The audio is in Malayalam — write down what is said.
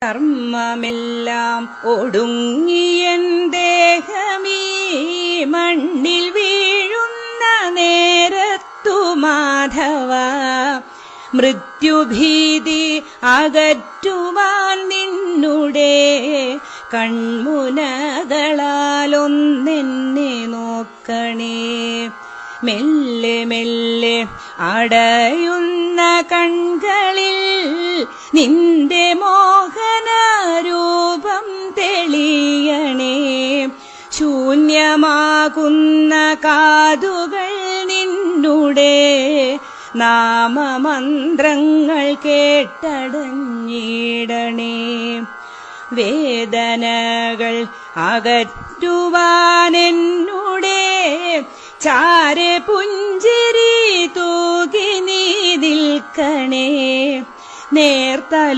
കർമ്മമെല്ലാം ഒടുങ്ങിയൻ ദേഹമീ മണ്ണിൽ വീഴുന്ന നേരത്തു മാധവ മൃത്യുഭീതി അകറ്റുവാൻ നിന്നുടെ കൺമുനകളാലൊന്നെന്നെ നോക്കണേ. മെല്ലെ മെല്ലെ അടയുന്ന കൺകളിൽ നിന്റെ മോഹനരൂപം തെളിയണേ. ശൂന്യമാകുന്ന കാതുകൾ നിന്നുടെ നാമമന്ത്രങ്ങൾ കേട്ടടഞ്ഞിടണേ. വേദനകൾ അകറ്റുവാനെന്നുടെ ചാരെ പുഞ്ചിരി തൂകി നീ നിൽക്കണേ. നേർത്ത